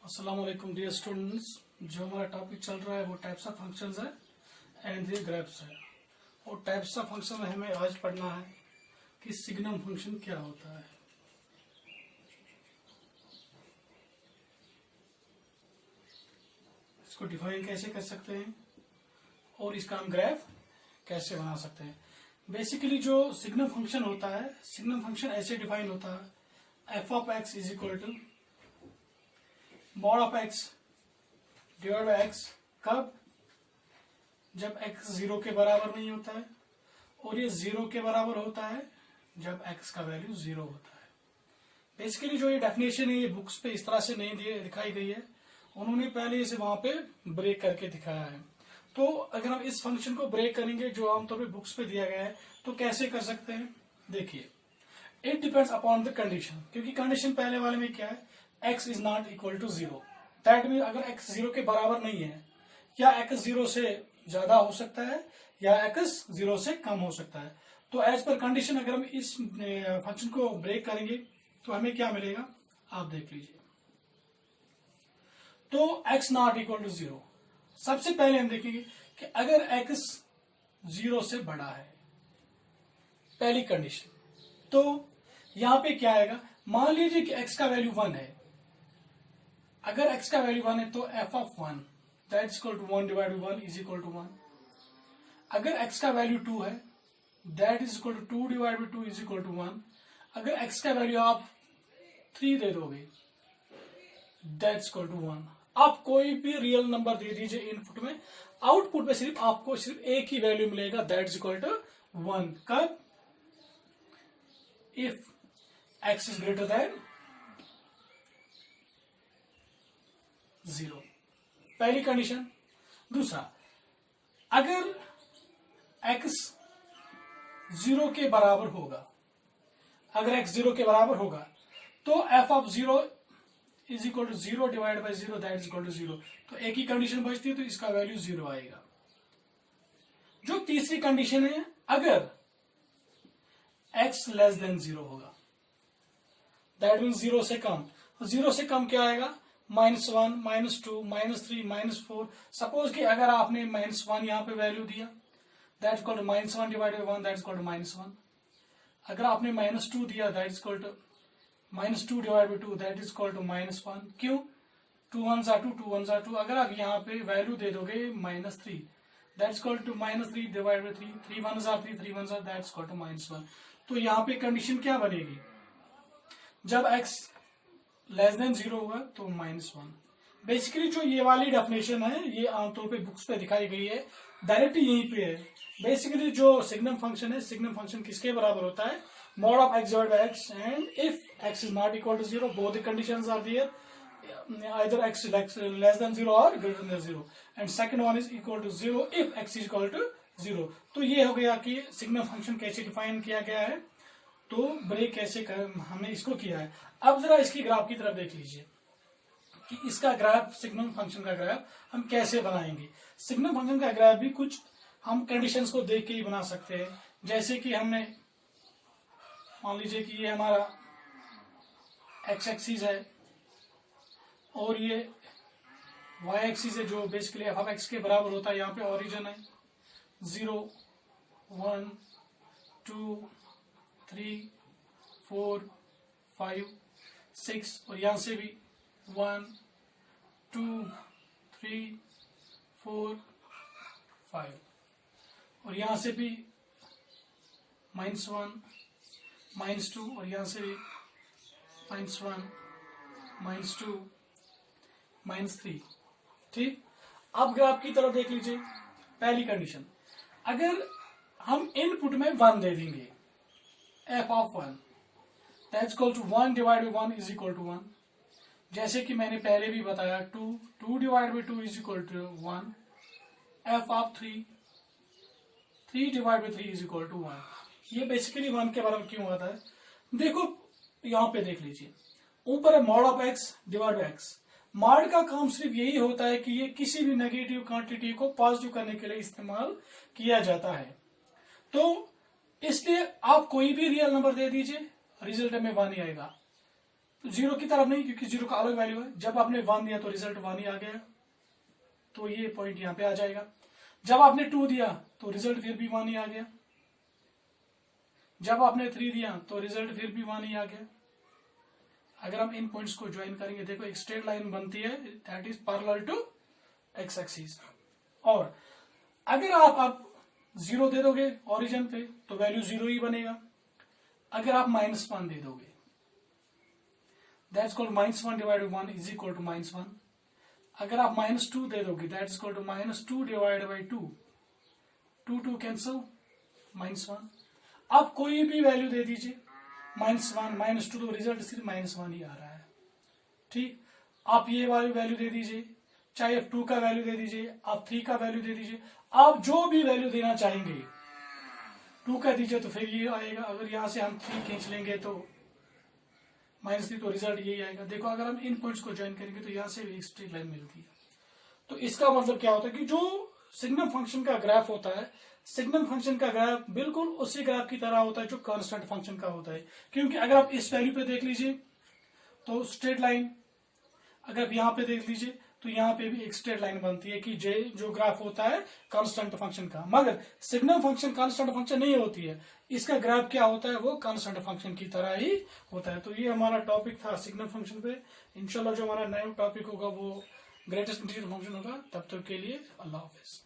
अस्सलाम वालेकुम dear students. जो हमारा टॉपिक चल रहा है वो टाइप्स ऑफ फंक्शंस है एंड द ग्राफ्स है। और टाइप्स ऑफ फंक्शन में हमें आज पढ़ना है कि सिग्नम फंक्शन क्या होता है। इसको डिफाइन कैसे कर सकते हैं और इसका हम ग्राफ कैसे बना सकते हैं। बेसिकली जो सिग्नम फंक्शन होता है, सिग्नम फंक्शन ऐसे डिफाइन होता है f of x is equal to mod of x divide by x. कब? जब x 0 के बराबर नहीं होता है, और ये 0 के बराबर होता है जब x का वैल्यू 0 होता है। बेसिकली जो ये डेफिनेशन है ये बुक्स पे इस तरह से नहीं दिखाई गई है, उन्होंने पहले इसे वहां पे ब्रेक करके दिखाया है। तो अगर हम इस फंक्शन को ब्रेक करेंगे जो आमतौर पे बुक्स पे दिया गया है, तो कैसे कर सकते हैं? देखिए, it depends upon the condition, क्योंकि कंडीशन पहले वाले में क्या है, x is not equal to 0। That mean अगर x 0 के बराबर नहीं है, या x 0 से ज्यादा हो सकता है या x 0 से कम हो सकता है। तो एज पर कंडीशन अगर हम इस फंक्शन को ब्रेक करेंगे तो हमें क्या मिलेगा, आप देख लीजिए। तो x नॉट इक्वल टू 0, सबसे पहले हम देखेंगे कि अगर x 0 से बड़ा है, पहली कंडीशन, तो यहां पे क्या आएगा, मान लीजिए कि x का वैल्यू 1 है। अगर x का वैल्यू 1 है तो f of 1 that is equal to 1 divide by 1 is equal to 1। अगर x का वैल्यू 2 है that is equal to 2 divide by 2 is equal to 1। अगर x का वैल्यू आप 3 दे दोगे दैट इज इक्वल टू 1। आप कोई भी रियल नंबर दे दीजिए इनपुट में, आउटपुट में सिर्फ आपको सिर्फ एक ही वैल्यू मिलेगा, दैट इज इक्वल टू 1। कब? If x is greater than 0, पहली कंडीशन। दूसरा, अगर x 0 के बराबर होगा, अगर x 0 के बराबर होगा तो f of 0 is equal to 0 divide by 0 that is equal to 0। तो एक ही कंडीशन बचती है, तो इसका वैल्यू 0 आएगा। जो तीसरी कंडीशन है, अगर x लेस देन 0 होगा, दैट मीन 0 से कम। 0 से कम क्या आएगा, -1, -2, -3, -4। सपोज कि अगर आपने -1 यहां पे वैल्यू दिया, that is equal to -1 divide by 1 that is equal to -1। अगर आपने -2 दिया that is equal to -2 divide by 2 that is equal to -1। क्यों? 2 1 2 2 1 2। अगर आप यहाँ पे वैल्यू दे दोगे -3 that is equal to -3 divide by 3, 3 1 3 3 1 that is equal to -1। तो यहाँ पे कंडीशन क्या बनेगी, जब x लेस देन 0 होगा तो -1। बेसिकली जो ये वाली डेफिनेशन है ये आमतौर पे बुक्स पे दिखाई गई है, डायरेक्ट यहीं पे है। बेसिकली जो सिग्नम फंक्शन है, सिग्नम फंक्शन किसके बराबर होता है, mod of x divide by x, and if x is not equal to 0 both the conditions are there, either x less than 0 or greater than 0, and second one is equal to 0 if x is equal to 0। तो ये हो गया कि signum function कैसे define किया गया है, तो ब्रेक कैसे हमने इसको किया है। अब जरा इसकी ग्राफ की तरफ देख लीजिए कि इसका ग्राफ, सिग्नम फंक्शन का ग्राफ हम कैसे बनाएंगे। सिग्नम फंक्शन का ग्राफ भी कुछ हम कंडीशंस को देख के ही बना सकते हैं। जैसे कि हमने मान लीजिए कि ये हमारा x एक्सिस है और ये y एक्सिस है, जो बेसिकली f ऑफ x के बराबर होता है। यहाँ पे ओरिजिन है 0 1 2 3 4 5 6, और यहां से भी 1 2 3 4 5, और यहां से भी -1 -2, और यहां से भी -1 -2 -3। ठीक, अब ग्राफ की तरफ देख लीजिए। पहली कंडीशन, अगर हम इनपुट में 1 दे देंगे, f of 1 that is equal to 1 divide by 1 is equal to 1। जैसे कि मैंने पहले भी बताया 2 divide by 2 is equal to 1। f of 3 divide by 3 is equal to 1। ये बेसिकली 1 के बराबर क्यों आता है, देखो यहां पे देख लीजिए, ऊपर है mod of x divide by x। Mod का काम सिर्फ यही होता है कि ये किसी भी नेगेटिव क्वांटिटी को पॉजिटिव करने के लिए इस्तेमाल किया जाता है। तो इसलिए आप कोई भी रियल नंबर दे दीजिए, रिजल्ट में 1 ही आएगा। तो 0 की तरफ नहीं, क्योंकि 0 का अलग वैल्यू है। जब आपने 1 दिया तो रिजल्ट 1 ही आ गया, तो ये पॉइंट यहां पे आ जाएगा। जब आपने 2 दिया तो रिजल्ट फिर भी 1 ही आ गया। जब आपने 3 दिया तो रिजल्ट फिर भी 1 ही आ गया। अगर हम इन पॉइंट्स को ज्वाइन करेंगे, देखो एक स्ट्रेट लाइन बनती है that is parallel to x axis. और अगर आप 0 दे दोगे ओरिजिन पे तो वैल्यू 0 ही बनेगा। अगर आप -1 दे दोगे that's equal -1 divided 1 is equal to -1। अगर आप -2 दे दोगे that's equal to -2 divided by 2, 2 cancel, -1। आप कोई भी वैल्यू दे दीजिए, -1 -2, तो रिजल्ट सिर्फ -1 ही आ रहा है। ठीक, आप ये वाली वैल्यू दे दीजिए, चाहे आप 2 का वैल्यू दे दीजिए, आप 3 का वैल्यू दे दीजिए, आप जो भी वैल्यू देना चाहेंगे। 2 का दीजिए तो फिर ये आएगा, अगर यहां से हम 3 खींच लेंगे तो -3, तो रिजल्ट यही आएगा। देखो अगर हम इन पॉइंट्स को ज्वाइन करेंगे तो यहां से भी एक स्ट्रेट लाइन मिलती है। तो इसका मतलब क्या होता है कि जो सिग्नम फंक्शन का ग्राफ होता है, सिग्नम फंक्शन का ग्राफ बिल्कुल उसी ग्राफ की तरह होता है जो कांस्टेंट फंक्शन का होता है। क्योंकि अगर आप इस वैल्यू पे देख लीजिए तो स्ट्रेट लाइन, अगर आप यहां पे देख लीजिए तो यहां पे भी एक स्ट्रेट लाइन बनती है कि जे जो ग्राफ होता है कांस्टेंट फंक्शन का। मगर सिग्नम फंक्शन कांस्टेंट फंक्शन नहीं होती है, इसका ग्राफ क्या होता है, वो कांस्टेंट फंक्शन की तरह ही होता है। तो ये हमारा टॉपिक था सिग्नम फंक्शन पे। इंशाल्लाह जो हमारा नया टॉपिक होगा वो ग्रेटेस्ट इंटीजर फंक्शन होगा। तब तक के लिए अल्लाह हाफिज।